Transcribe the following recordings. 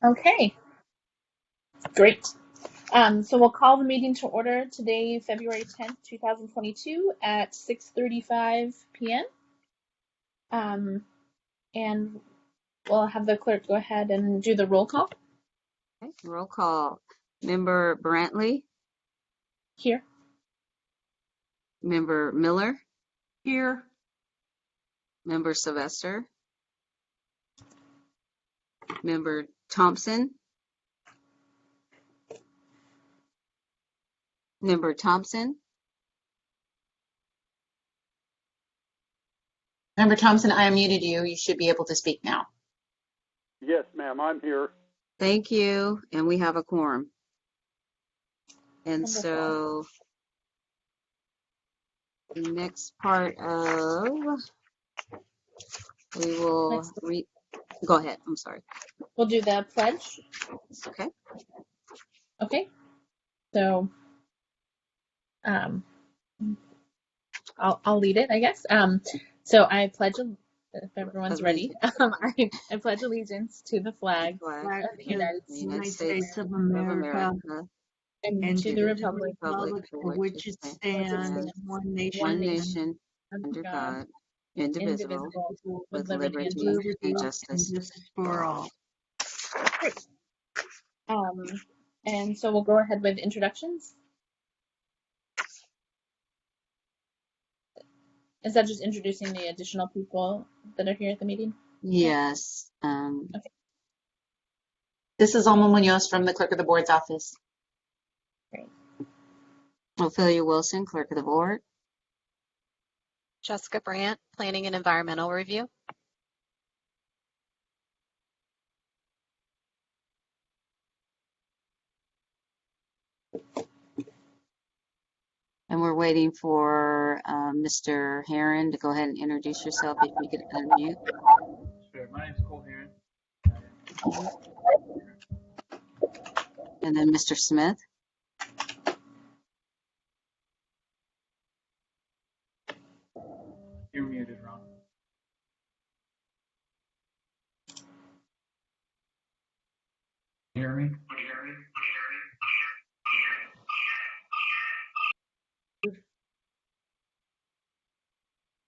Okay, great. So we'll call the meeting to order today, February 10th, 2022 at 6:35 p.m. And we'll have the clerk go ahead and do the roll call. Okay, roll call. Member Brantley? Here. Member Miller? Here. Member Sylvester? Member Thompson? Member Thompson? Member Thompson, I unmuted you. You should be able to speak now. Yes, ma'am, I'm here. Thank you. And we have a quorum. And Wonderful. so the next part of, we will read, go ahead, I'm sorry. We'll do the pledge. Okay. Okay. So I'll lead it, I guess. So I pledge, if everyone's ready, I pledge allegiance to the flag of the United States of America and to the republic for which it stands, one nation, under God, indivisible, with liberty and justice for all. Great. And so we'll go ahead with introductions. Is that just introducing the additional people that are here at the meeting? Yes. Okay. This is Alma Munoz from the Clerk of the Board's office. Great. Ophelia Wilson, Clerk of the Board. Jessica Brandt, Planning and Environmental Review. And we're waiting for Mr. Heron to go ahead and introduce yourself if you could unmute. Sure. My name's Cole Heron. And then Mr. Smith. You're muted, Ron. Can you hear me?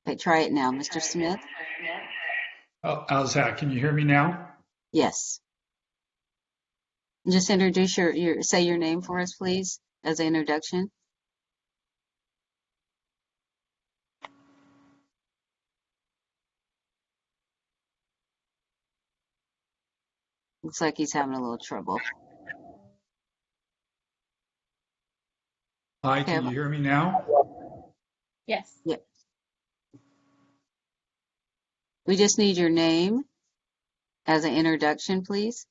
Okay, try it now, Mr. Smith. Oh, how's that? Can you hear me now? Yes. Just introduce say your name for us, please, as an introduction. Looks like he's having a little trouble. Hi, can you hear me now? Yes. Yep. We just need your name as an introduction, please.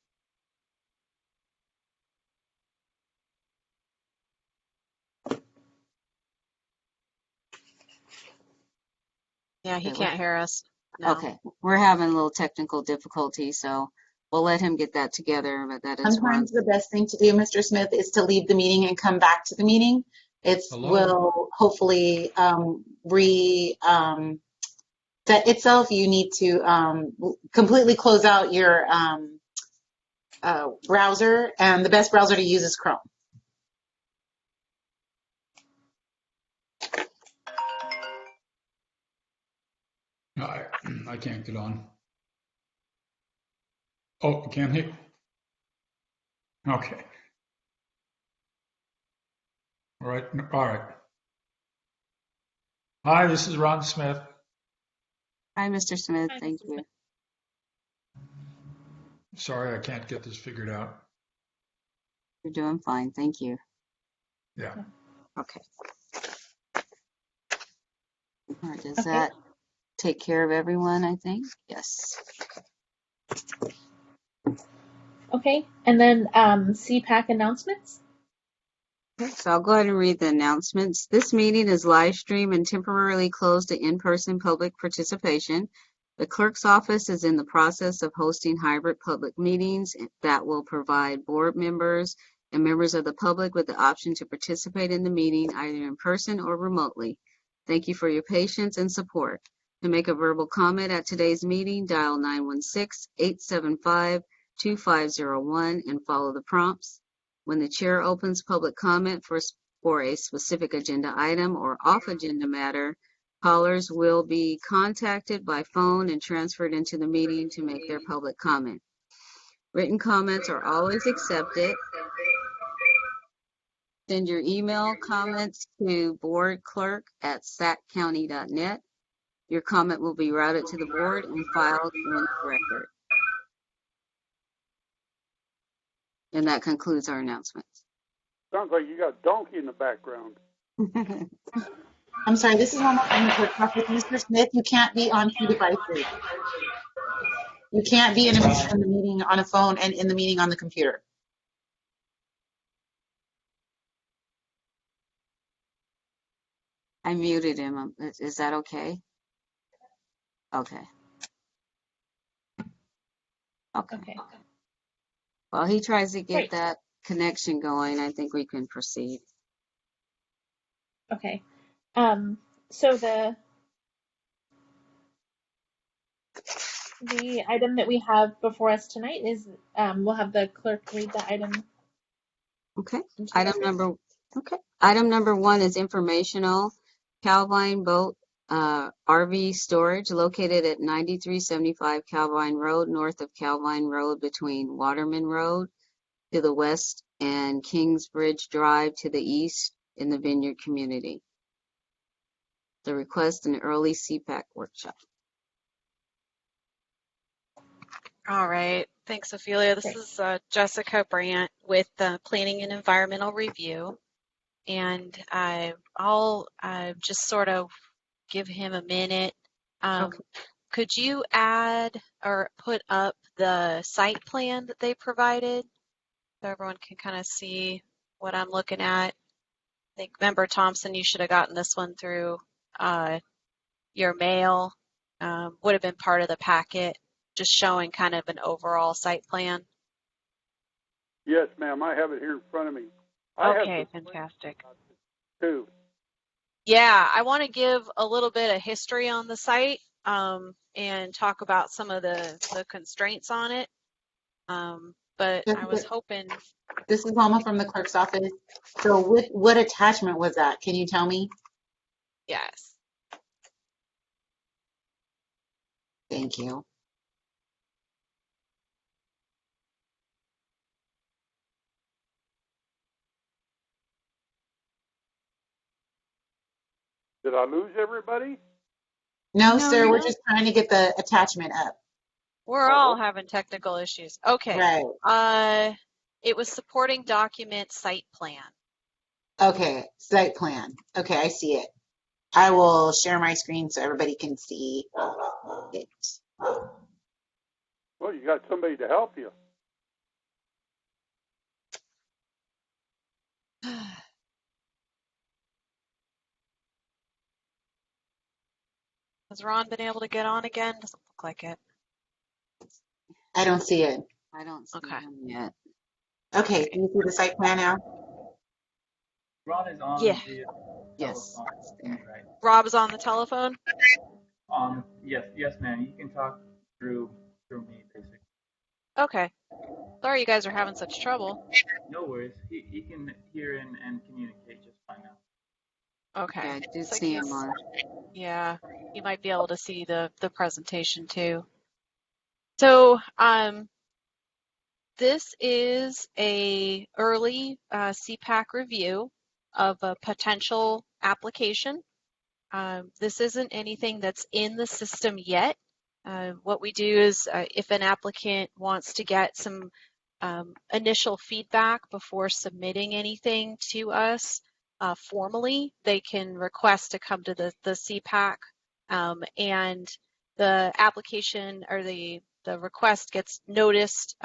Yeah, he can't hear us. No. Okay, we're having a little technical difficulty, so we'll let him get that together, but that is Sometimes the best thing to do, Mr. Smith, is to leave the meeting and come back to the meeting. It will hopefully set itself. You need to completely close out your browser, and the best browser to use is Chrome. I can't get on. Oh, you can't hear? Okay. All right. Hi, this is Ron Smith. Hi, Mr. Smith. Hi, Thank Mr. you. Smith. Sorry, I can't get this figured out. You're doing fine. Thank you. Yeah. Okay. All right, does that take care of everyone, I think? Yes. Okay. And then Cpac announcements. Okay, so I'll go ahead and read the announcements. This meeting is live streamed and temporarily closed to in-person public participation. The clerk's office is in the process of hosting hybrid public meetings that will provide board members and members of the public with the option to participate in the meeting either in person or remotely. Thank you for your patience and support. To make a verbal comment at today's meeting, dial 916-875-2501 and follow the prompts. When the chair opens public comment for a specific agenda item or off-agenda matter, callers will be contacted by phone and transferred into the meeting to make their public comment. Written comments are always accepted. Send your email comments to boardclerk@saccounty.net. Your comment will be routed to the board and filed in the record. And that concludes our announcements. Sounds like you got a donkey in the background. I'm sorry, this is Mama from the clerk's office. Mr. Smith, you can't be on two devices. You can't be in the meeting on a phone and in the meeting on the computer. I muted him. Is that okay? Okay. Okay. While he tries to get Great. that connection going, I think we can proceed. Okay. So the item that we have before us tonight is, we'll have the clerk read the item. Okay. Item number 1 is informational. Calvine Boat RV storage located at 9375 Calvine Road, north of Calvine Road between Waterman Road to the west and Kingsbridge Drive to the east in the Vineyard community. The request an early Cpac workshop. All right. Thanks, Ophelia. This is Jessica Brandt with Planning and Environmental Review. And I'll just sort of give him a minute. Okay. Could you add or put up the site plan that they provided so everyone can kind of see what I'm looking at? I think, Member Thompson, you should have gotten this one through your mail. Would have been part of the packet, just showing kind of an overall site plan. Yes, ma'am. I have it here in front of me. Okay, fantastic. Too. Yeah, I want to give a little bit of history on the site and talk about some of the constraints on it. But I was hoping. This is Mama from the clerk's office. So what attachment was that? Can you tell me? Yes. Thank you. Did I lose everybody? No, No, sir, you're we're not. just trying to get the attachment up. We're all having technical issues. Okay. Right. It was supporting document site plan. Okay, site plan. Okay, I see it. I will share my screen so everybody can see it. Well, you got somebody to help you. Has Ron been able to get on again? Doesn't look like it. I don't see it. I don't see Okay. him yet. Okay, do you see the site plan now? Ron is on Yeah. the Yes. telephone, right? Rob's on the telephone? Yes, ma'am. You can talk through me, basically. Okay. Sorry you guys are having such trouble. No worries. He can hear and communicate just fine now. Okay. Yeah, I did Looks like see him on. Yeah, you might be able to see the presentation too. So this is a early Cpac review of a potential application. This isn't anything that's in the system yet. What we do is if an applicant wants to get some initial feedback before submitting anything to us formally, they can request to come to the Cpac, and the application or the request gets noticed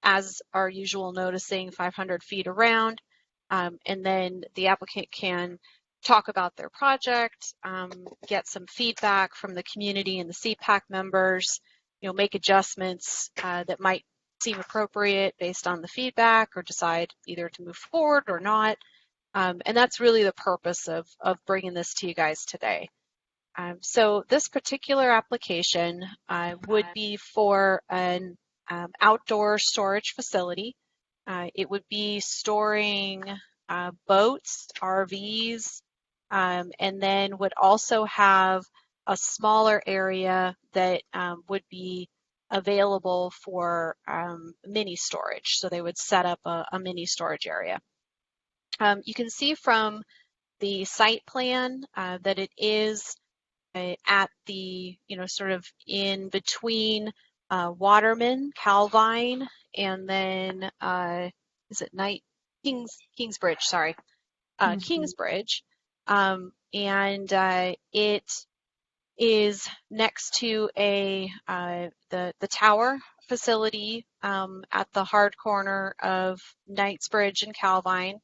as our usual noticing 500 feet around, and then the applicant can talk about their project, get some feedback from the community and the Cpac members, make adjustments that might seem appropriate based on the feedback, or decide either to move forward or not. And that's really the purpose of bringing this to you guys today. So this particular application would be for an outdoor storage facility. It would be storing boats, RVs, and then would also have a smaller area that would be available for mini storage. So they would set up a mini storage area. You can see from the site plan that it is at the, sort of in between Waterman, Calvine, and then is it Kingsbridge, sorry, Kingsbridge. And it is next to the tower facility at the hard corner of Knightsbridge and Calvine.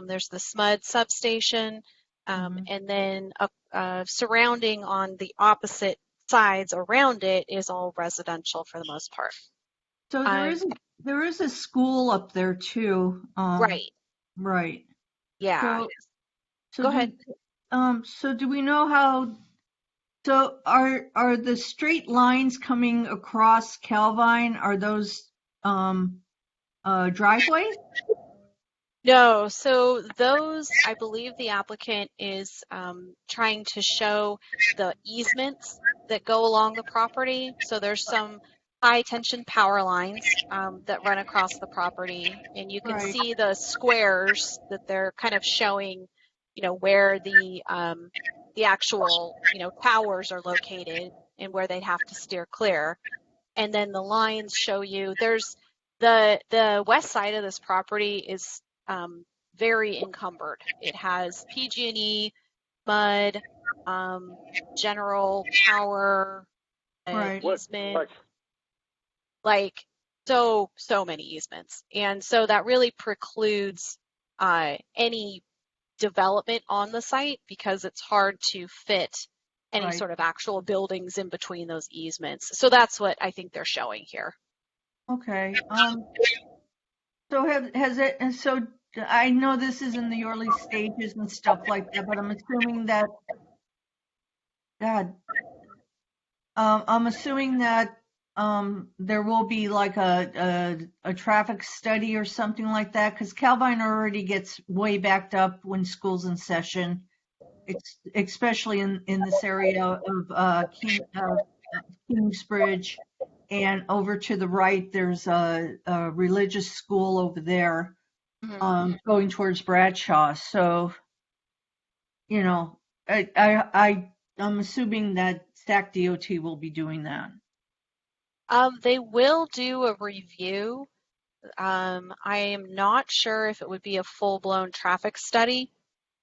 There's the SMUD substation, and then surrounding on the opposite sides around it is all residential for the most part. So there is a school up there too. Right. Right. Yeah. So Go ahead. So do we know how? So are the straight lines coming across Calvine? Are those driveways? No, so those, I believe the applicant is trying to show the easements that go along the property. So there's some high tension power lines that run across the property, and you can see the squares that they're kind of showing, where the actual, towers are located and where they'd have to steer clear. And then the lines show you there's the west side of this property is very encumbered. It has PG&E, mud, general power, easement, like so many easements. And so that really precludes any development on the site because it's hard to fit any sort of actual buildings in between those easements. So that's what I think they're showing here. Okay. So has it, and so I know this is in the early stages and stuff like that, but I'm assuming that, there will be like a traffic study or something like that, because Calvine already gets way backed up when school's in session, especially in this area of Kingsbridge, and over to the right there's a religious school over there. Going towards Bradshaw. So, I'm assuming that SAC DOT will be doing that. They will do a review. I am not sure if it would be a full-blown traffic study.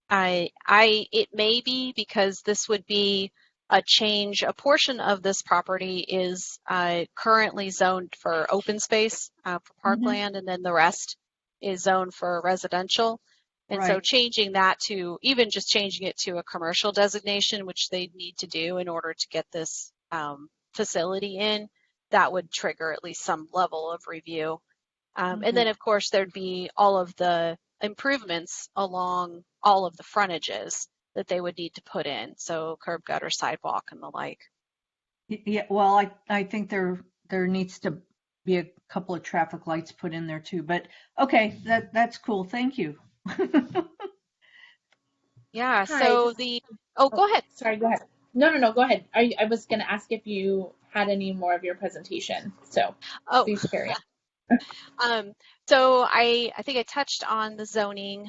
It may be because this would be a change. A portion of this property is currently zoned for open space for parkland, and then the rest is zoned for residential. And so changing that to, even just changing it to a commercial designation, which they need to do in order to get this facility in, that would trigger at least some level of review. And then, of course, there'd be all of the improvements along all of the frontages that they would need to put in. So curb, gutter, sidewalk, and the like. Yeah, well, I think there needs to be a couple of traffic lights put in there too. But okay, that's cool. Thank you. Yeah. So go ahead. Sorry, go ahead. No, go ahead. I was going to ask if you had any more of your presentation. So please carry on. So I think I touched on the zoning.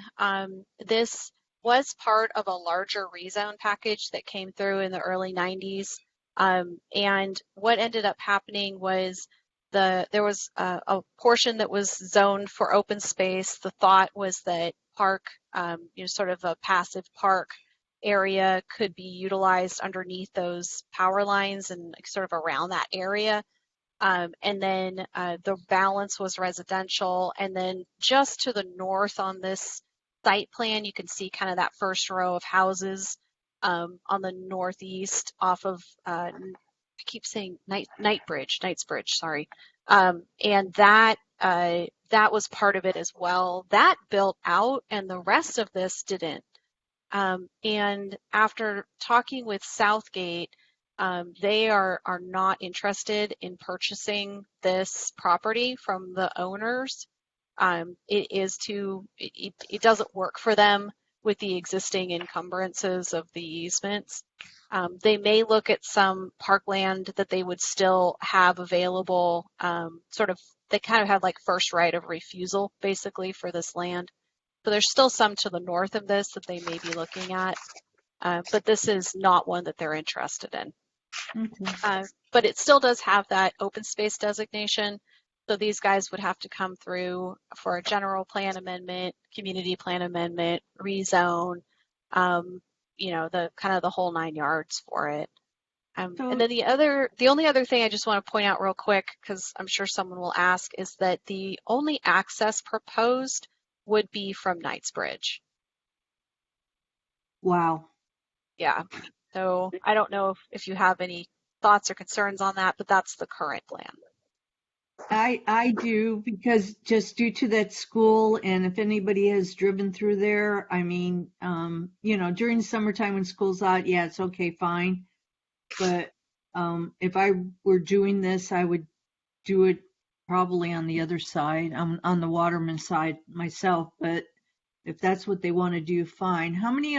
This was part of a larger rezone package that came through in the early 90s. And what ended up happening was there was a portion that was zoned for open space. The thought was that park, sort of a passive park area could be utilized underneath those power lines and sort of around that area. And then the balance was residential. And then just to the north on this site plan, you can see kind of that first row of houses on the northeast off of, I keep saying Knightsbridge, sorry. And that was part of it as well. That built out, and the rest of this didn't. And after talking with Southgate, they are not interested in purchasing this property from the owners. It doesn't work for them with the existing encumbrances of the easements. They may look at some parkland that they would still have available, they kind of have like first right of refusal basically for this land. So there's still some to the north of this that they may be looking at, but this is not one that they're interested in. Okay. But it still does have that open space designation. So these guys would have to come through for a general plan amendment, community plan amendment, rezone, the kind of the whole 9 yards for it. And then the only other thing I just want to point out real quick, because I'm sure someone will ask, is that the only access proposed would be from Knightsbridge. Wow. Yeah. So I don't know if you have any thoughts or concerns on that, but that's the current plan. I do, because just due to that school, and if anybody has driven through there, I mean, during the summertime when school's out, yeah, it's okay, fine. But if I were doing this, I would do it probably on the other side. I'm on the Waterman side myself, but if that's what they want to do, fine. How many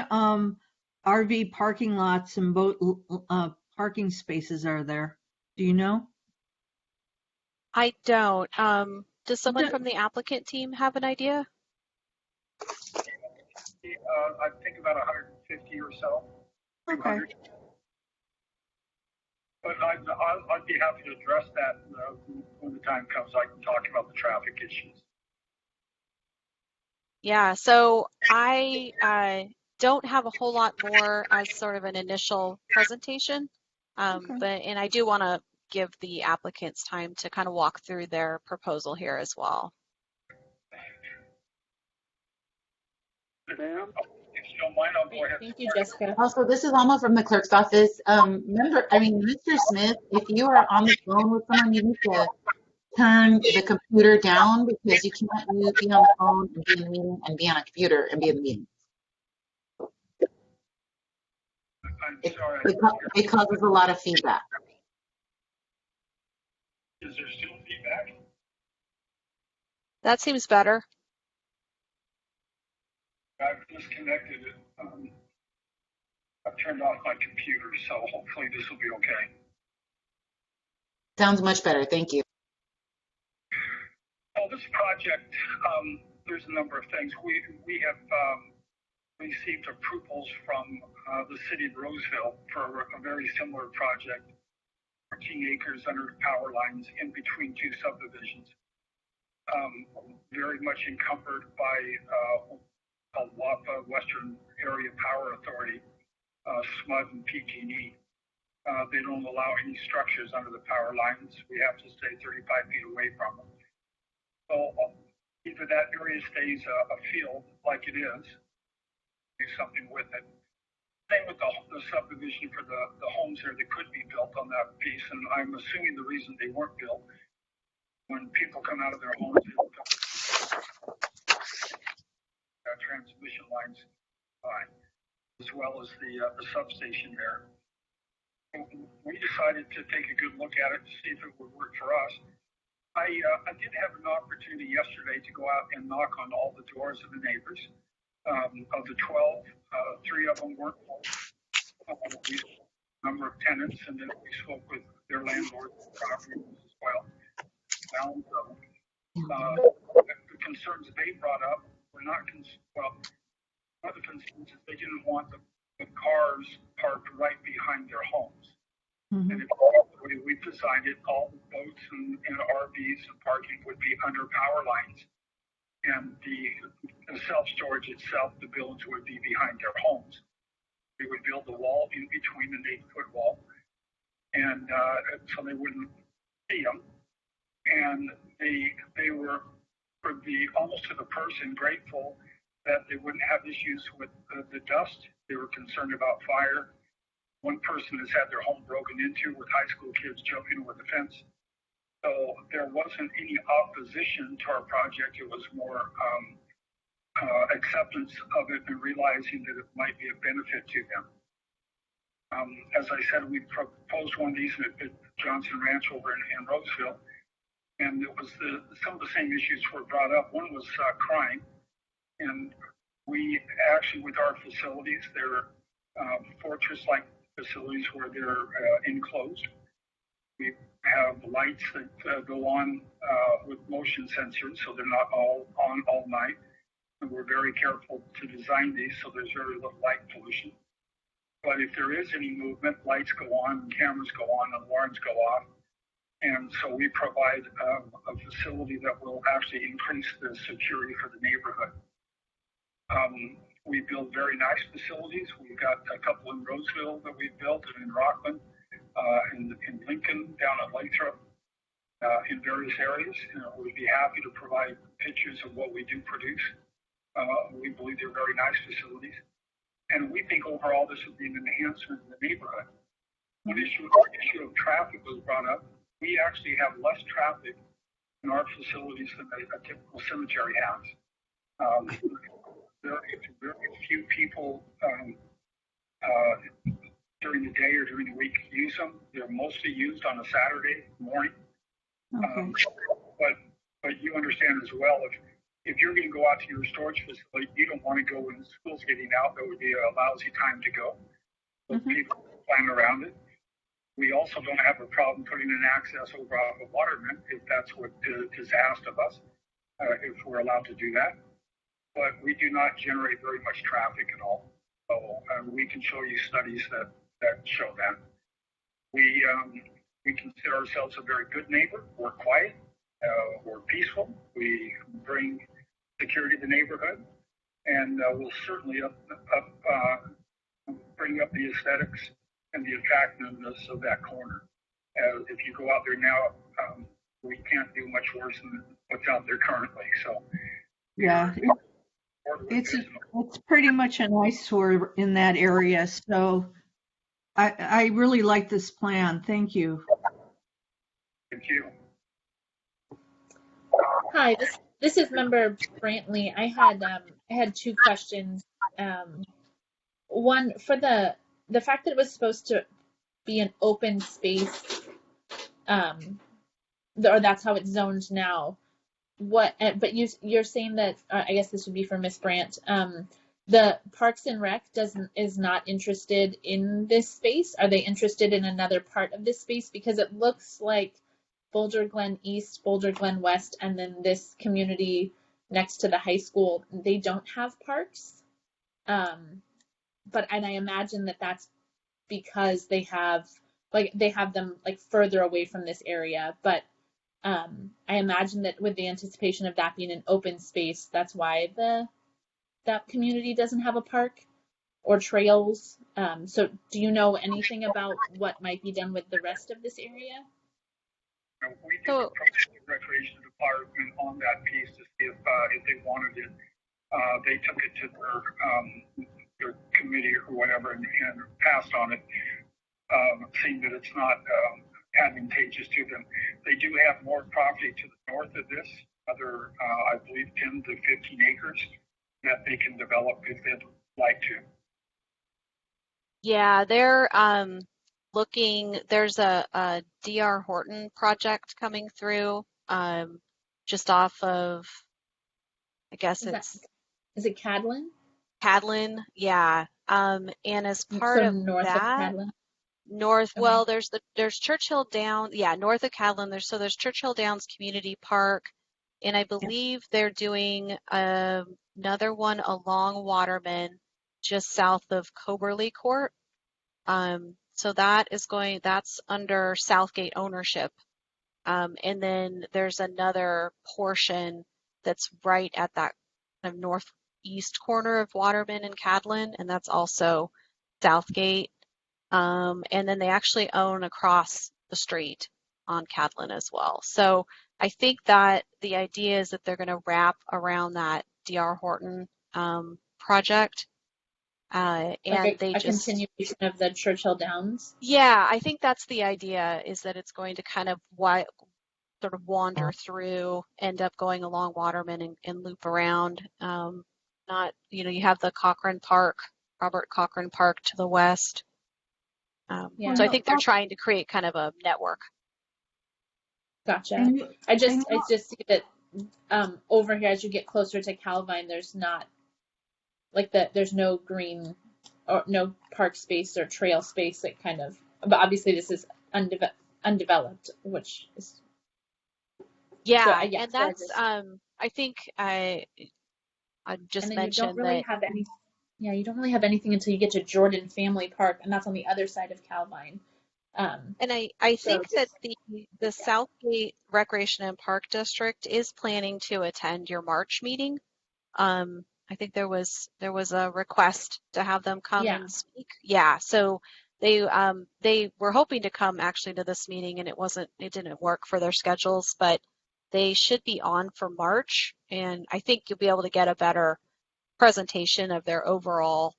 RV parking lots and boat parking spaces are there? Do you know? I don't. Does someone from the applicant team have an idea? I think about 150 or so. Okay. 200. But I'd be happy to address that when the time comes. I can talk about the traffic issues. Yeah, so I don't have a whole lot more as sort of an initial presentation, and I do want to give the applicants time to kind of walk through their proposal here as well. Ma'am, if you don't mind, I'll go ahead. Thank you, Jessica. Also, this is Alma from the clerk's office. Mr. Smith, if you are on the phone with someone, you need to turn the computer down, because you can't be on the phone and be in the meeting and be on a computer and be in the meeting. I'm sorry. It causes a lot of feedback. Is there still feedback? That seems better. I've disconnected it. I've turned off my computer, so hopefully this will be okay. Sounds much better. Thank you. Well, this project, there's a number of things. We have received approvals from the city of Roseville for a very similar project, 14 acres under power lines in between two subdivisions, very much encumbered by WAPA, Western Area Power Authority, SMUD and PG&E. They don't allow any structures under the power lines. We have to stay 35 feet away from them. So either that area stays a field like it is, do something with it. Same with the subdivision for the homes there that could be built on that piece, and I'm assuming the reason they weren't built, when people come out of their homes, transmission lines by, as well as the substation there. We decided to take a good look at it to see if it would work for us. I did have an opportunity yesterday to go out and knock on all the doors of the neighbors. Of the 12, 3 of them weren't full. We had a number of tenants, and then we spoke with their landlords and property owners as well. Found the concerns they brought up were not one of the concerns is they didn't want the cars parked right behind their homes. Mm-hmm. And the way we've designed it, all the boats and RVs and parking would be under power lines. And the self-storage itself, the buildings would be behind their homes. We would build a wall in between, an 8-foot wall, and so they wouldn't see them. And they were, almost to the person, grateful that they wouldn't have issues with the dust. They were concerned about fire. One person has had their home broken into with high school kids jumping over the fence. So there wasn't any opposition to our project. It was more acceptance of it and realizing that it might be a benefit to them. As I said, we proposed one of these at Johnson Ranch over in Roseville, and it was some of the same issues were brought up. One was crime, and we actually, with our facilities, they're fortress-like facilities where they're enclosed. We have lights that go on with motion sensors, so they're not all on all night. And we're very careful to design these so there's very little light pollution. But if there is any movement, lights go on, cameras go on, alarms go off. And so we provide a facility that will actually increase the security for the neighborhood. We build very nice facilities. We've got a couple in Roseville that we've built, and in Rockland, in Lincoln, down at Lathrop, in various areas. We'd be happy to provide pictures of what we do produce. We believe they're very nice facilities. And we think overall this would be an enhancement in the neighborhood. When the issue of traffic was brought up, we actually have less traffic in our facilities than a typical cemetery has. Very few people during the day or during the week use them. They're mostly used on a Saturday morning. Okay. But you understand as well, if you're going to go out to your storage facility, you don't want to go when school's getting out. That would be a lousy time to go. So people plan around it. We also don't have a problem putting an access over a waterman if that's what is asked of us, if we're allowed to do that. But we do not generate very much traffic at all. So we can show you studies that show that. We consider ourselves a very good neighbor. We're quiet. We're peaceful. We bring security to the neighborhood, and we'll certainly bring up the aesthetics and the attractiveness of that corner. If you go out there now, we can't do much worse than what's out there currently. So yeah, it's pretty much an eyesore in that area. So I really like this plan. Thank you. Thank you. Hi, this is Member Brantley. I had two questions. One, for the fact that it was supposed to be an open space, or that's how it's zoned now. But you're saying that I guess this would be for Ms. Brandt. The Parks and Rec is not interested in this space. Are they interested in another part of this space? Because it looks like Boulder Glen East, Boulder Glen West, and then this community next to the high school, they don't have parks. And I imagine that that's because they have them like further away from this area. But I imagine that with the anticipation of that being an open space, that's why that community doesn't have a park or trails. So do you know anything about what might be done with the rest of this area? We did approach the recreation department on that piece to see if they wanted it. They took it to their committee or whatever and passed on it, seeing that it's not advantageous to them. They do have more property to the north of this, other, I believe, 10 to 15 acres that they can develop if they'd like to. Yeah, they're looking, there's a D.R. Horton project coming through just off of, I guess is it Cadlin? Cadlin, yeah. And as part of north that, of Cadlin? North, Okay. well, there's Churchill Downs, yeah, north of Cadlin, there's Churchill Downs Community Park, and I believe they're doing another one along Waterman, just south of Coberly Court. So that's under Southgate ownership. And then there's another portion that's right at that kind of northeast corner of Waterman and Cadlin, and that's also Southgate. And then they actually own across the street on Cadlin as well. So I think that the idea is that they're going to wrap around that D.R. Horton project. And like a continuation of the Churchill Downs? Yeah, I think that's the idea, is that it's going to kind of sort of wander through, end up going along Waterman and loop around. not, you have the Robert Cochran Park to the west. Yeah. So I think they're trying to create kind of a network. Gotcha. I just see that over here as you get closer to Calvine, there's not like that. There's no green or no park space or trail space. Like kind of, but obviously this is undeveloped, which is And that's I think I just mentioned that. You don't really have anything until you get to Jordan Family Park, and that's on the other side of Calvine. And I think that the Southgate Recreation and Park District is planning to attend your March meeting. I think there was a request to have them come and speak. Yeah, so they were hoping to come actually to this meeting, and it didn't work for their schedules, but they should be on for March, and I think you'll be able to get a better presentation of their overall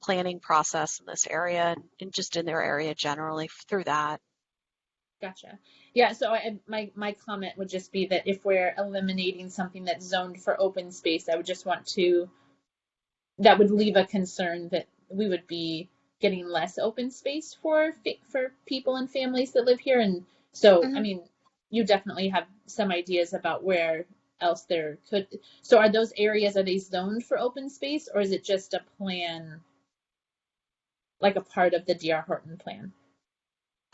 planning process in this area and just in their area generally through that. Gotcha. Yeah, so my comment would just be that if we're eliminating something that's zoned for open space, I would just want that would leave a concern that we would be getting less open space for people and families that live here. And so, I mean, you definitely have some ideas about where else there could. So are those areas, are they zoned for open space, or is it just a plan, like a part of the D.R. Horton plan?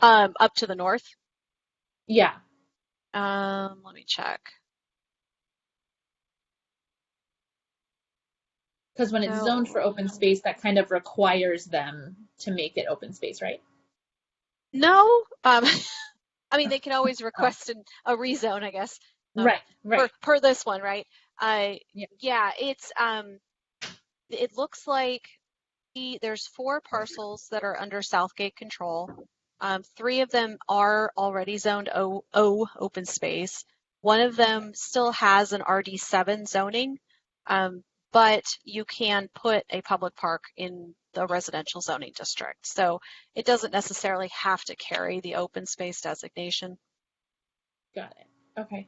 Up to the north? Yeah. Let me check. Because when it's zoned for open space, that kind of requires them to make it open space, right? No. I mean, they can always request a rezone, I guess. Right. Per this one, right? Yeah, it looks like there's 4 parcels that are under Southgate control. 3 of them are already zoned O open space. One of them still has an RD7 zoning, but you can put a public park in the residential zoning district. So it doesn't necessarily have to carry the open space designation. Got it. Okay.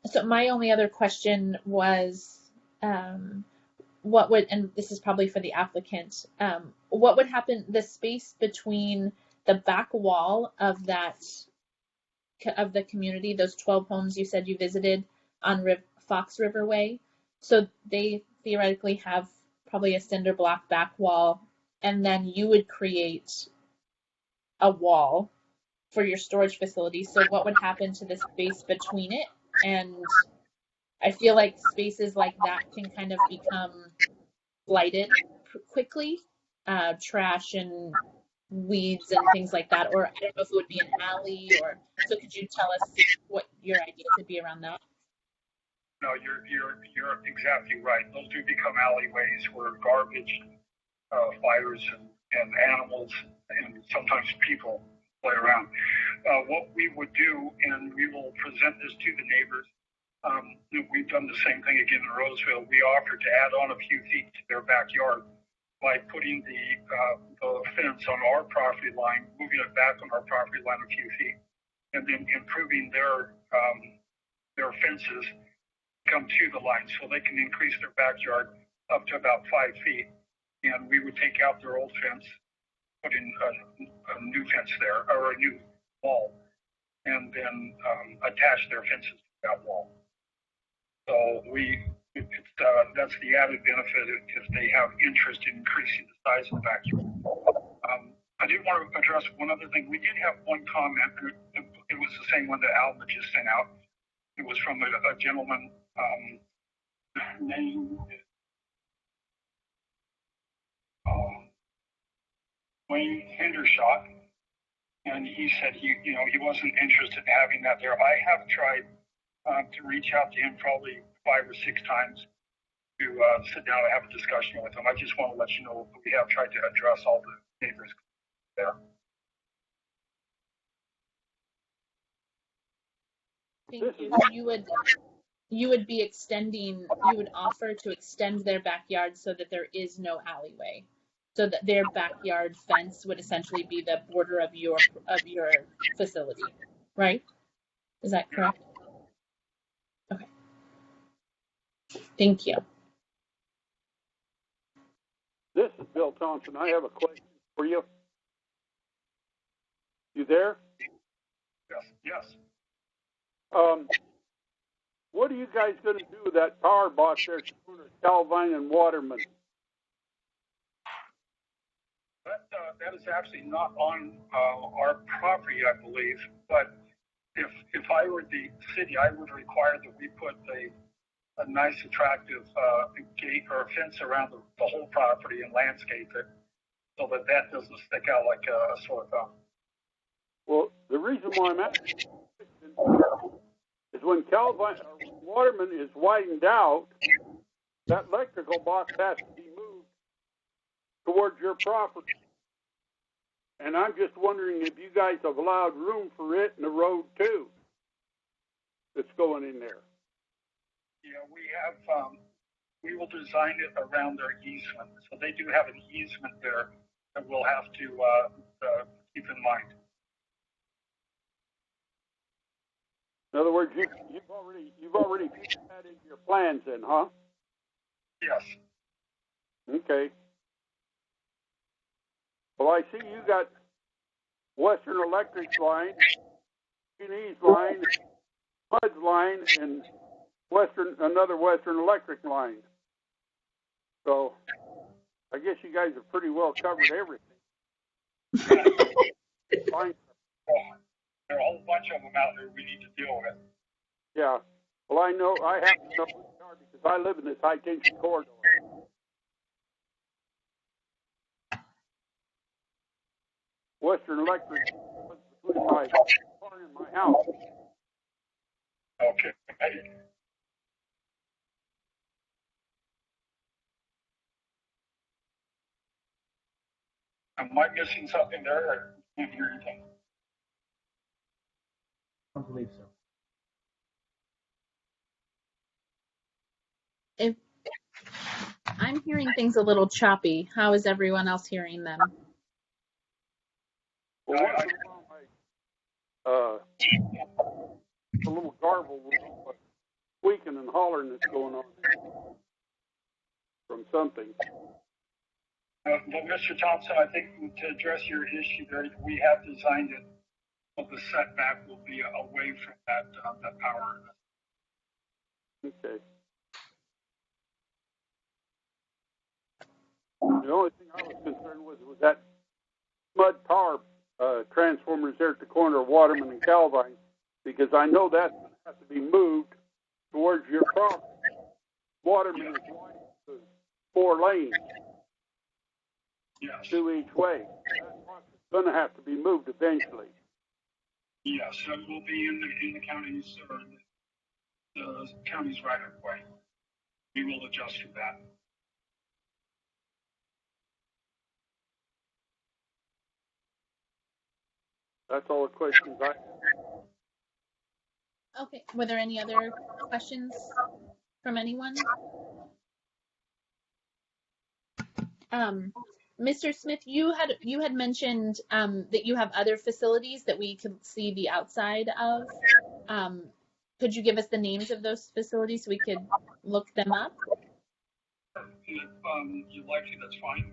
So my only other question was, what would, and this is probably for the applicant, what would happen, the space between the back wall of the community, those 12 homes you said you visited on Fox River Way? So they theoretically have probably a cinder block back wall, and then you would create a wall for your storage facility. So what would happen to the space between it? And I feel like spaces like that can kind of become blighted quickly, trash and weeds and things like that. Or I don't know if it would be an alley, or so. Could you tell us what your idea could be around that? No, you're exactly right. Those do become alleyways where garbage, fires, and animals, and sometimes people play around. What we would do, and we will present this to the neighbors. We've done the same thing again in Roseville. We offered to add on a few feet to their backyard by putting the fence on our property line, moving it back on our property line a few feet, and then improving their fences come to the line so they can increase their backyard up to about 5 feet. And we would take out their old fence, put in a new fence there, or a new wall, and then attach their fences to that wall. So that's the added benefit if they have interest in increasing the size of the backyard. I did want to address one other thing. We did have one comment. It was the same one that Alma just sent out. It was from a gentleman named Wayne Hendershot, and he said he wasn't interested in having that there. I have tried to reach out to him probably 5 or 6 times to sit down and have a discussion with him. I just want to let you know we have tried to address all the neighbors there. Thank you. You would be extending. You would offer to extend their backyard so that there is no alleyway, so that their backyard fence would essentially be the border of your facility, right? Is that correct? Okay. Thank you. Bill Thompson. I have a question for you. You there? Yes. What are you guys going to do with that power box there at the corner of Calvine and Waterman? That is actually not on our property, I believe. But if I were the city, I would require that we put a nice, attractive gate or fence around the whole property and landscape it so that doesn't stick out like a sore thumb. Well, the reason why I'm asking is when Calvine or Waterman is widened out, that electrical box has to be moved towards your property. And I'm just wondering if you guys have allowed room for it in the road too that's going in there. Yeah, we have, we will design it around their easement. So they do have an easement there that we'll have to keep in mind. In other words, you've already put that into your plans then, huh? Yes. Okay. Well, I see you got Western Electric line, Chinese line, HUD's line, and another Western Electric line. So I guess you guys have pretty well covered everything. Fine. There are a whole bunch of them out there we need to deal with. Yeah. Well, I have to know which they are because I live in this high tension corridor. Western Electric was between my car and my house. Okay. Am I missing something there or can't hear anything? I don't believe so. If I'm hearing things a little choppy, how is everyone else hearing them? Well, once in a while, a little garble with squeaking and hollering that's going on from something. Well, Mr. Thompson, I think to address your issue there, we have designed it so the setback will be away from that power. Okay. The only thing I was concerned with was that mud power transformers there at the corner of Waterman and Calvine, because I know that's going to have to be moved towards your property. Waterman is wide to 4 lanes, Yes. 2 each way. That's going to have to be moved eventually. Yes, it will be in the county's or the county's right of way. We will adjust to that. That's all the questions I have. Okay. Were there any other questions from anyone? Mr. Smith, you had mentioned that you have other facilities that we could see the outside of. Could you give us the names of those facilities so we could look them up? If you'd like to, that's fine.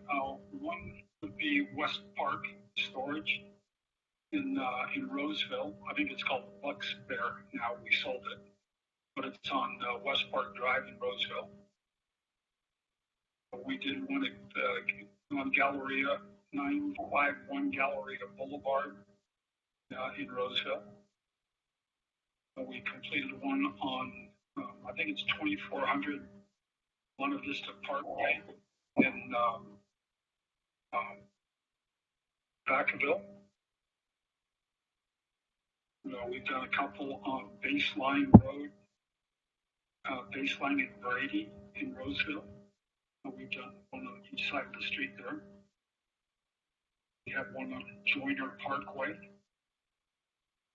One would be West Park Storage in Roseville. I think it's called Bucks Bear now. We sold it, but it's on West Park Drive in Roseville. We did one at on Galleria, 951 Galleria Boulevard in Roseville. We completed one on, I think it's 2400 Buena Vista Parkway in Vacaville. We've done a couple on Baseline Road, Baseline in Brady in Roseville. We've done one on each side of the street there. We have one on Joyner Parkway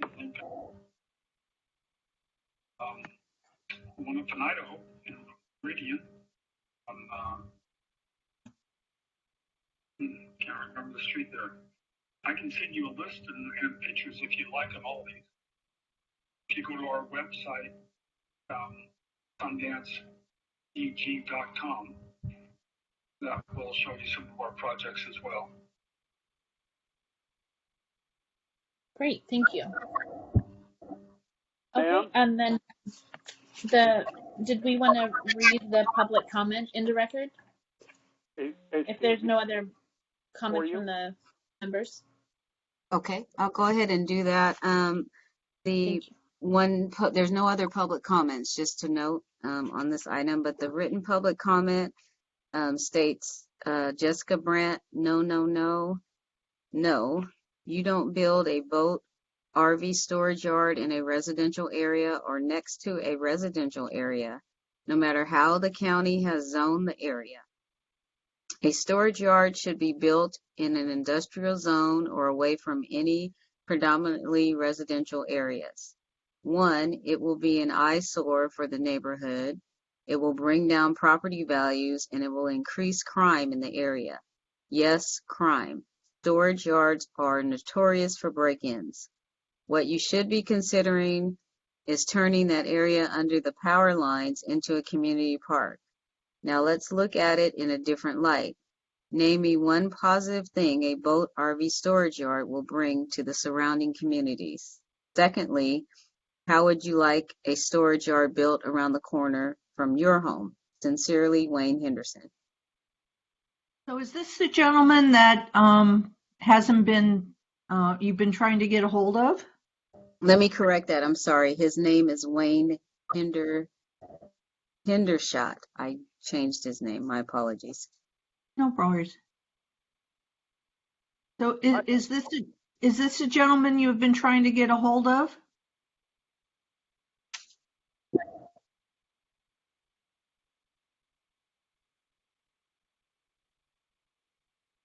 in Lincoln. One up in Idaho in Meridian on, can't remember the street there. I can send you a list and pictures if you like of all these. If you go to our website, sundanceeg.com, that will show you some more projects as well. Great, thank you. Okay, Ma'am? and then did we want to read the public comment into record? If there's no other comments from the members? Okay, I'll go ahead and do that. There's no other public comments, just to note on this item, but the written public comment states, Jessica Brandt, no, you don't build a boat RV storage yard in a residential area or next to a residential area, no matter how the county has zoned the area. A storage yard should be built in an industrial zone or away from any predominantly residential areas. 1, it will be an eyesore for the neighborhood. It will bring down property values and it will increase crime in the area. Yes, crime. Storage yards are notorious for break-ins. What you should be considering is turning that area under the power lines into a community park. Now let's look at it in a different light. Name me one positive thing a boat RV storage yard will bring to the surrounding communities. Secondly, how would you like a storage yard built around the corner from your home? Sincerely, Wayne Henderson. So is this the gentleman that hasn't been, you've been trying to get a hold of? Let me correct that. I'm sorry. His name is Wayne Hendershot. I changed his name. My apologies. No worries. So is this a gentleman you have been trying to get a hold of?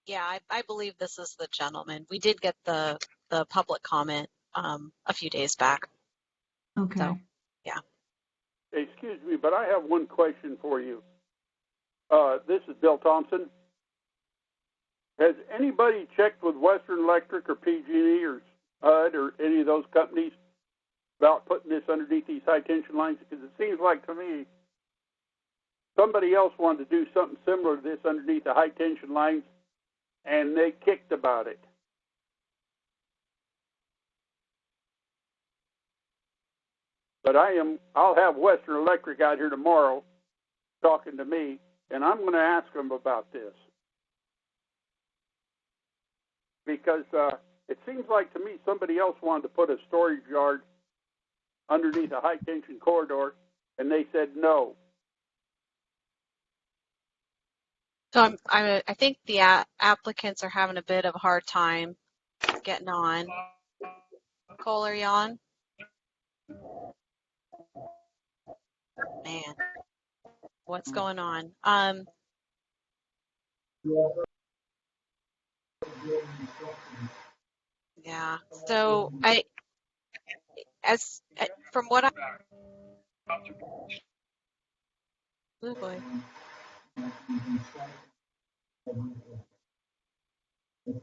Yeah, I believe this is the gentleman. We did get the public comment a few days back. Okay. So, yeah. Excuse me, but I have one question for you. This is Bill Thompson. Has anybody checked with Western Electric or PG&E or HUD or any of those companies about putting this underneath these high tension lines? Because it seems like to me somebody else wanted to do something similar to this underneath the high tension lines, and they kicked about it. But I'll have Western Electric out here tomorrow talking to me, and I'm going to ask them about this. Because it seems like to me somebody else wanted to put a storage yard underneath a high tension corridor, and they said no. So I think the applicants are having a bit of a hard time getting on. Cole, are you on? Man, what's going on? Yeah. So from what oh boy.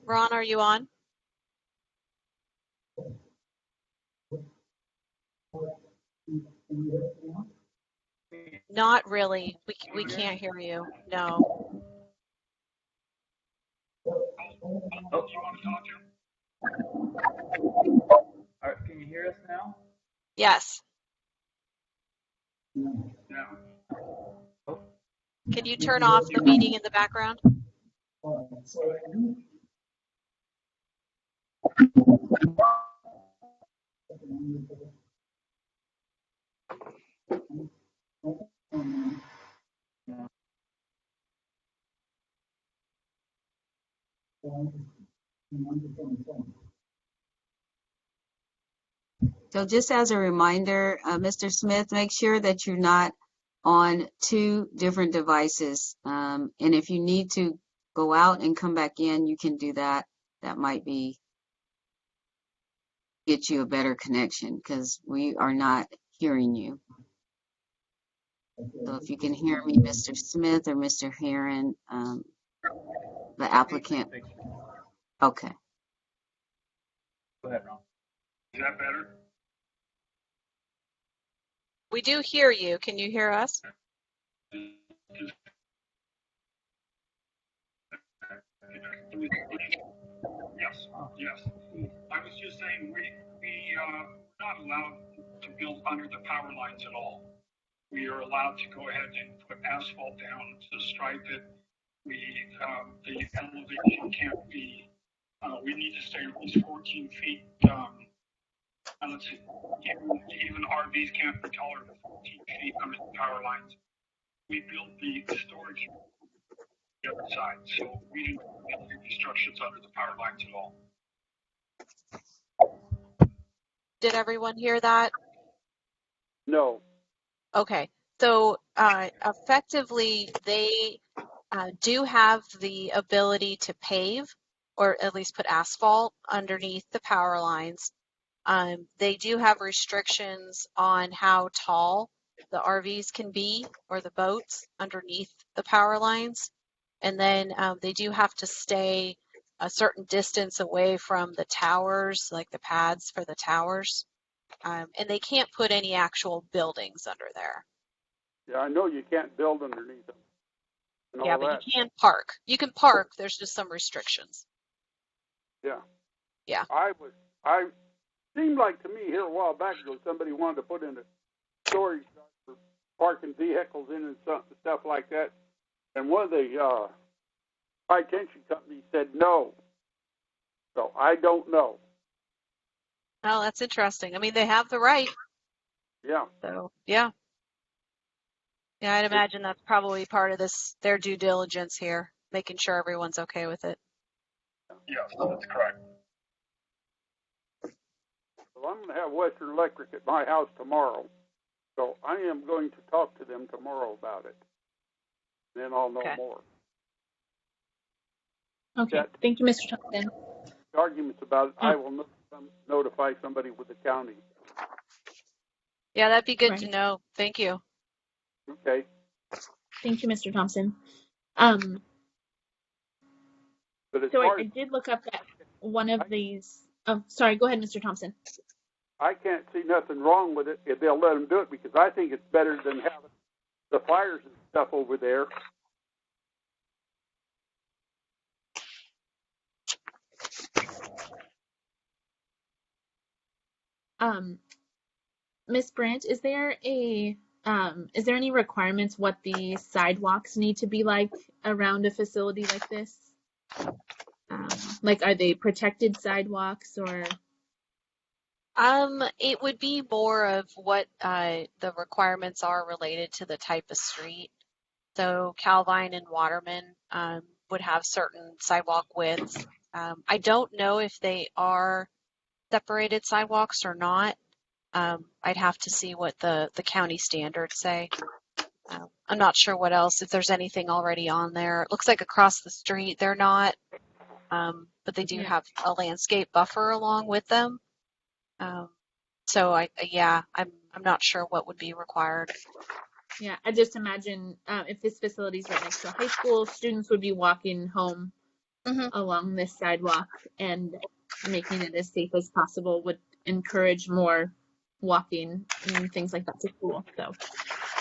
Ron, are you on? Not really. We can't hear you. No. Oh, you want to talk to him? All right, can you hear us now? Yes. Yeah. Oh, Can you turn off the meeting in the background? So just as a reminder, Mr. Smith, make sure that you're not on 2 different devices. And if you need to go out and come back in, you can do that. That might get you a better connection because we are not hearing you. So if you can hear me, Mr. Smith or Mr. Heron, the applicant. Okay. go ahead, Ron. Is that better? We do hear you. Can you hear us? Yes, yes. I was just saying, we are not allowed to build under the power lines at all. We are allowed to go ahead and put asphalt down to stripe it. The elevation can't be, we need to stay at least 14 feet. Let's see, even RVs can't be taller than 14 feet under the power lines. We built the storage on the other side, so we didn't build any structures under the power lines at all. Did everyone hear that? No. Okay, so effectively, they do have the ability to pave or at least put asphalt underneath the power lines. They do have restrictions on how tall the RVs can be or the boats underneath the power lines. And then they do have to stay a certain distance away from the towers, like the pads for the towers. And they can't put any actual buildings under there. Yeah, I know you can't build underneath them. Yeah, but you can park. You can park. There's just some restrictions. Yeah. Yeah. I seemed like to me here a while back ago somebody wanted to put in a storage for parking vehicles in and stuff like that, and one of the high tension companies said no. So I don't know. Oh, that's interesting. I mean, they have the right. Yeah. So yeah. Yeah, I'd imagine that's probably part of their due diligence here, making sure everyone's okay with it. Yes, that's correct. Well, I'm going to have Western Electric at my house tomorrow, so I am going to talk to them tomorrow about it. Then I'll know more. Okay, thank you, Mr. Thompson. The arguments about it, I will notify somebody with the county. Yeah, that'd be good to know. Thank you. Okay. Thank you, Mr. Thompson. But so I did look up that one of these. Oh, sorry. Go ahead, Mr. Thompson. I can't see nothing wrong with it if they'll let them do it, because I think it's better than having the fires and stuff over there. Ms. Brandt, is there any requirements what the sidewalks need to be like around a facility like this? Like, are they protected sidewalks or? It would be more of what the requirements are related to the type of street. So Calvine and Waterman would have certain sidewalk widths. I don't know if they are separated sidewalks or not. I'd have to see what the county standards say. I'm not sure what else, if there's anything already on there. It looks like across the street they're not, but they do have a landscape buffer along with them. So I'm not sure what would be required. Yeah, I just imagine if this facility is right next to a high school, students would be walking home along this sidewalk, and making it as safe as possible would encourage more walking and things like that to school. So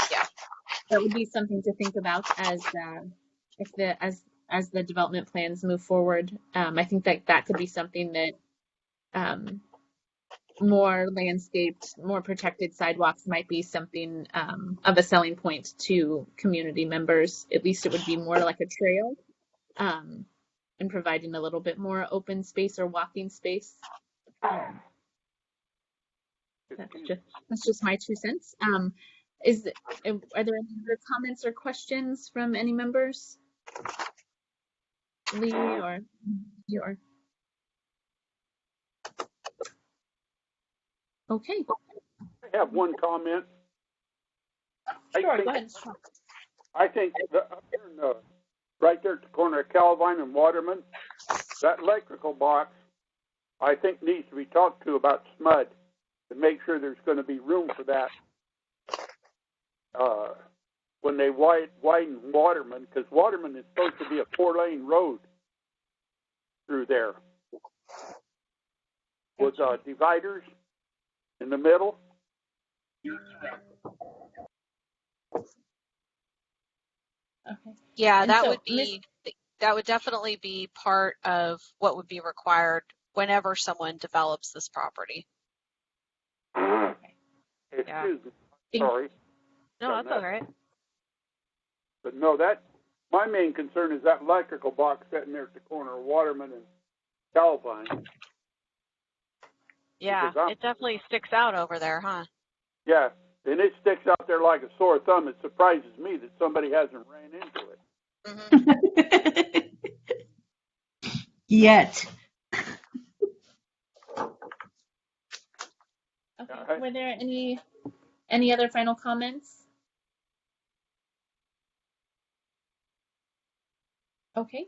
yeah, that would be something to think about as the development plans move forward. I think that could be something that more landscaped, more protected sidewalks might be something of a selling point to community members. At least it would be more like a trail, and providing a little bit more open space or walking space. That's just my 2 cents. Are there any other comments or questions from any members? Lee or your? Okay. I have one comment. Sure, go ahead. I think right there at the corner of Calvine and Waterman, that electrical box, I think needs to be talked to about SMUD to make sure there's going to be room for that when they widen Waterman, because Waterman is supposed to be a 4-lane road through there with dividers in the middle. Okay. Yeah, and that so, would be that would definitely be part of what would be required whenever someone develops this property. Excuse me. Thank- Sorry. No, that's all right. But no, my main concern is that electrical box sitting there at the corner of Waterman and Calvine. Yeah, Because it definitely sticks out over there, huh? Yeah, and it sticks out there like a sore thumb. It surprises me that somebody hasn't ran into it. Yet. Okay. Were there any other final comments? Okay.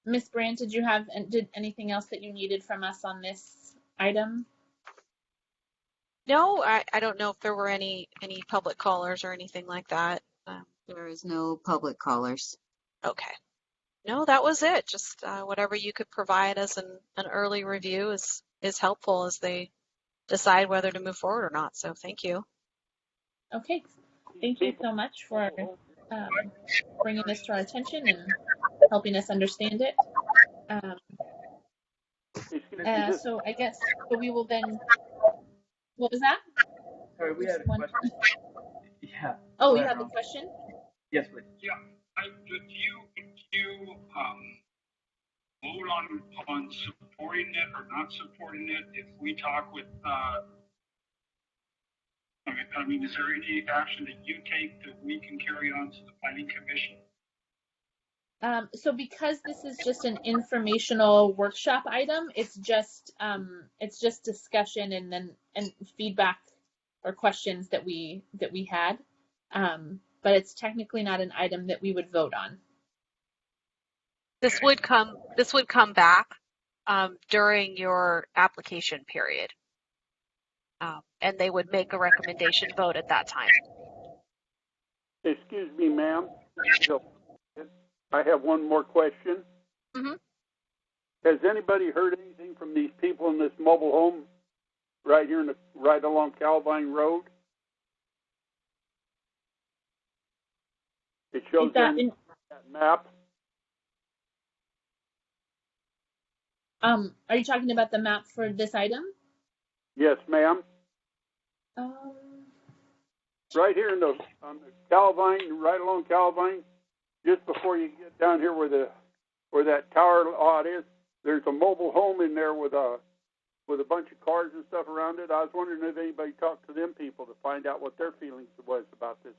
Ms. Brandt, did anything else that you needed from us on this item? No, I don't know if there were any public callers or anything like that. There is no public callers. Okay. No, that was it. Just whatever you could provide as an early review is helpful as they decide whether to move forward or not. So thank you. Okay. Thank you so much for bringing this to our attention and helping us understand it. So I guess we will then. What was that? Sorry, we had a question. Yeah. Oh, you have a question? Yes, please. Yeah. Do you vote on supporting it or not supporting it if we talk with? I mean, is there any action that you take that we can carry on to the Planning Commission? So because this is just an informational workshop item, it's just discussion and feedback or questions that we had, but it's technically not an item that we would vote on. This would come back during your application period, and they would make a recommendation vote at that time. Excuse me, ma'am. I have one more question. Mm-hmm. Has anybody heard anything from these people in this mobile home right here right along Calvine Road? It shows them that map. Are you talking about the map for this item? Yes, ma'am. Right here on the Calvine, right along Calvine, just before you get down here where that tower lot is, there's a mobile home in there with a bunch of cars and stuff around it. I was wondering if anybody talked to them people to find out what their feelings was about this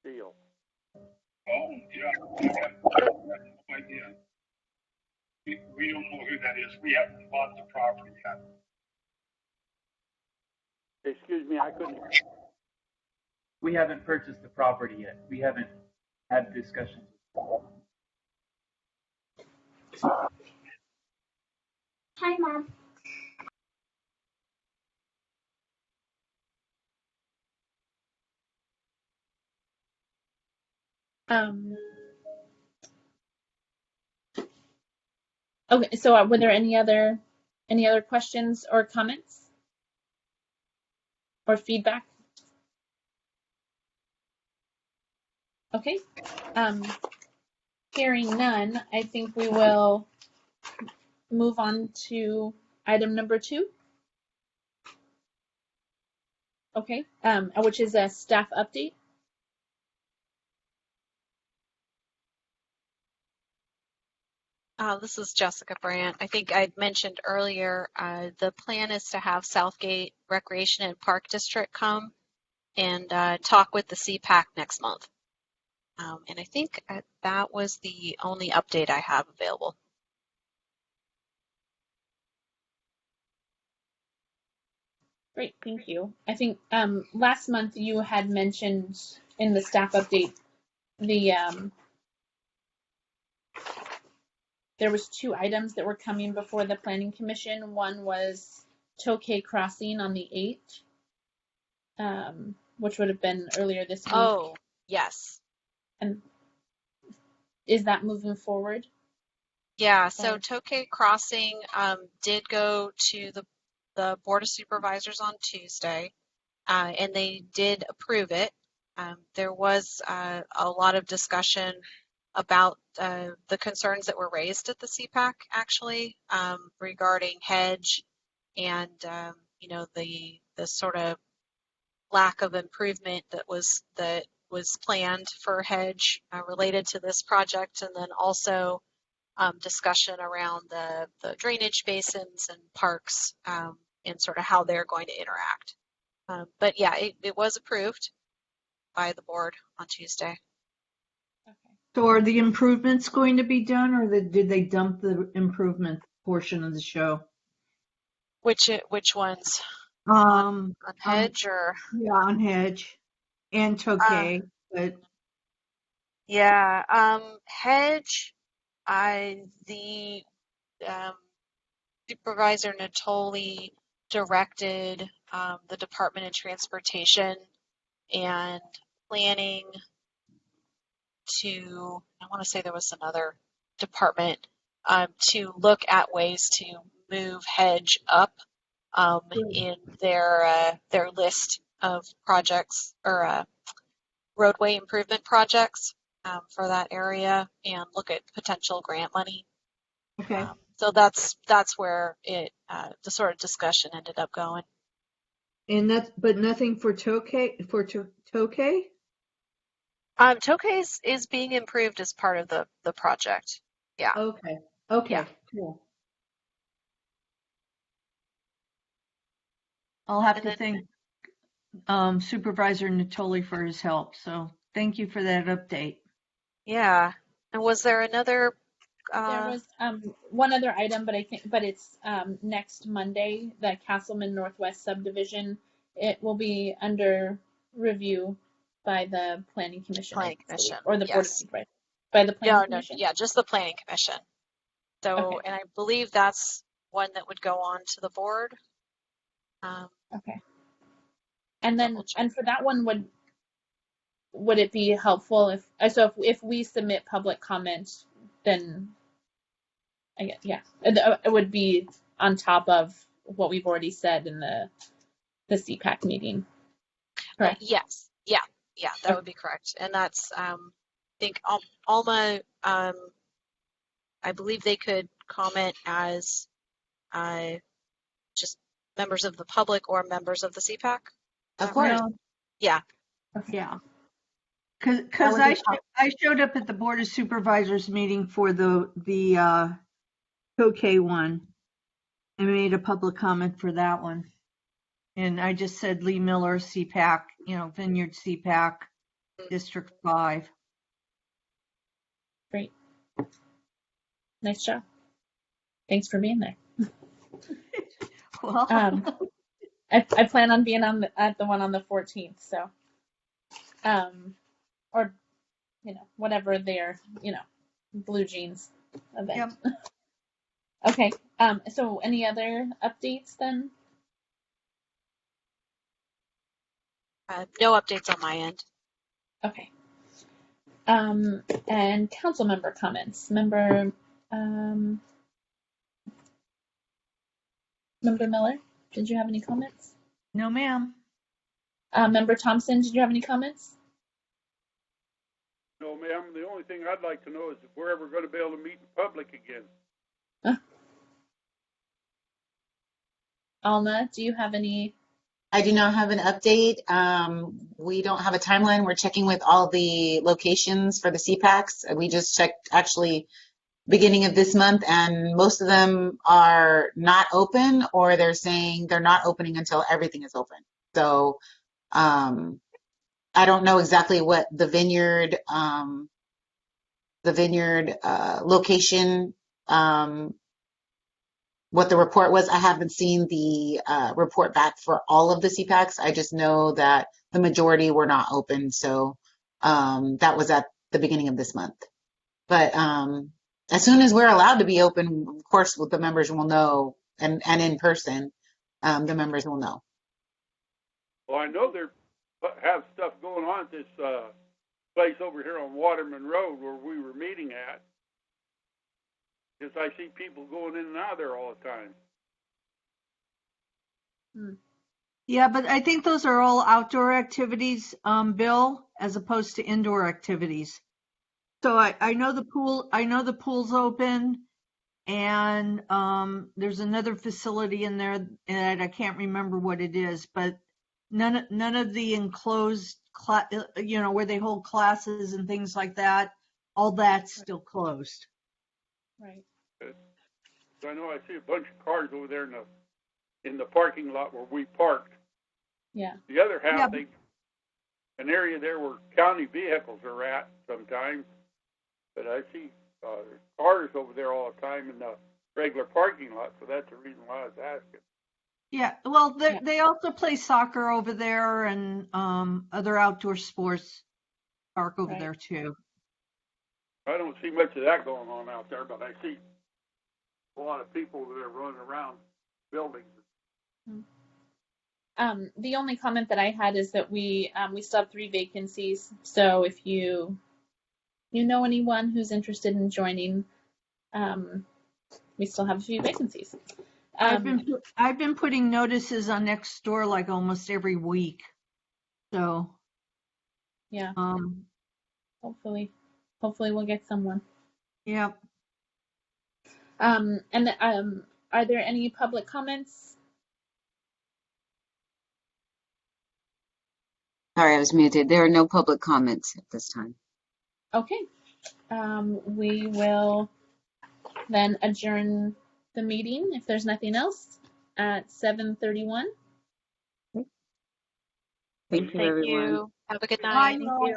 deal. Oh, yeah. I have no idea. We don't know who that is. We haven't bought the property yet. Excuse me, I couldn't. We haven't purchased the property yet. We haven't had discussions. Hi, Mom. Okay, so were there any other questions or comments or feedback? Okay, hearing none, I think we will move on to item number 2. Okay, which is a staff update. This is Jessica Brandt. I think I mentioned earlier, the plan is to have Southgate Recreation and Park District come and talk with the Cpac next month. And I think that was the only update I have available. Great, thank you. I think last month you had mentioned in the staff update there was 2 items that were coming before the Planning Commission. One was Tokay Crossing on the 8th, which would have been earlier this week. Oh, yes. And is that moving forward? Yeah, so Tokay Crossing did go to the Board of Supervisors on Tuesday, and they did approve it. There was a lot of discussion about the concerns that were raised at the CPAC, actually, regarding hedge and the sort of lack of improvement that was planned for hedge related to this project, and then also discussion around the drainage basins and parks and sort of how they're going to interact. But yeah, it was approved by the board on Tuesday. Okay. So are the improvements going to be done, or did they dump the improvement portion of the show? Which ones? On hedge or? Yeah, on hedge and Tokay, but yeah, hedge. The Supervisor Natoli directed the Department of Transportation and Planning to, I want to say there was another department, to look at ways to move hedge up in their list of projects or roadway improvement projects for that area, and look at potential grant money. okay. So that's where the sort of discussion ended up going. And but nothing for Tokay, Tokay? Tokay is being improved as part of the project. Yeah. Okay. Yeah. Cool. I'll have to thank Supervisor Natoli for his help. So thank you for that update. Yeah. And was there another? There was one other item, but it's next Monday, the Castleman Northwest subdivision. It will be under review by the Planning Commission. Or the Board of Supervisors. By the Planning Commission? Yeah, just the Planning Commission. So, okay. And I believe that's one that would go on to the board. Okay. And then, and for that one, would it be helpful if we submit public comment, then I guess, yeah, it would be on top of what we've already said in the CPAC meeting. Correct? Yes. Yeah, that would be correct. And that's, I think Alma, I believe they could comment as just members of the public or members of the CPAC. Of course. Yeah. Yeah. Because I showed up at the Board of Supervisors meeting for the Tokay one. I made a public comment for that one. And I just said Lee Miller, CPAC, Vineyard CPAC, District 5. Great. Nice job. Thanks for being there. Well, I plan on being at the one on the 14th, so or whatever their blue jeans event. Yep. Okay. So any other updates then? No updates on my end. Okay. And council member comments. Member Miller, did you have any comments? No, ma'am. Member Thompson, did you have any comments? No, ma'am. The only thing I'd like to know is if we're ever going to be able to meet in public again. Alma, do you have any? I do not have an update. We don't have a timeline. We're checking with all the locations for the CPACs. We just checked actually beginning of this month, and most of them are not open, or they're saying they're not opening until everything is open. So I don't know exactly what the Vineyard location, what the report was. I haven't seen the report back for all of the CPACs. I just know that the majority were not open. So that was at the beginning of this month. But as soon as we're allowed to be open, of course, the members will know, and in person, the members will know. Well, I know they have stuff going on at this place over here on Waterman Road where we were meeting at. Because I see people going in and out of there all the time. Yeah, but I think those are all outdoor activities, Bill. as opposed to indoor activities. So I know the pool's open, and there's another facility in there that I can't remember what it is, but none of the enclosed where they hold classes and things like that, all that's still closed. Right. I know I see a bunch of cars over there in the parking lot where we parked. Yeah. The other half, Yeah. an area there where county vehicles are at sometimes, but I see cars over there all the time in the regular parking lot, so that's the reason why I was asking. Yeah, well, they also play soccer over there, and other outdoor sports park over there too. I don't see much of that going on out there, but I see a lot of people over there running around buildings. The only comment that I had is that we still have 3 vacancies. So if you know anyone who's interested in joining, we still have a few vacancies. I've been putting notices on Nextdoor like almost every week. So yeah. Hopefully we'll get someone. Yeah. And are there any public comments? Sorry, I was muted. There are no public comments at this time. Okay. We will then adjourn the meeting if there's nothing else at 7:31. Thank you, everyone. You. Have a good night. Bye, Thank y'all. you.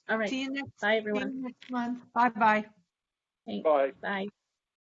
All right. See you next Bye, everyone. next month. Bye-bye. Thanks. Bye. Bye.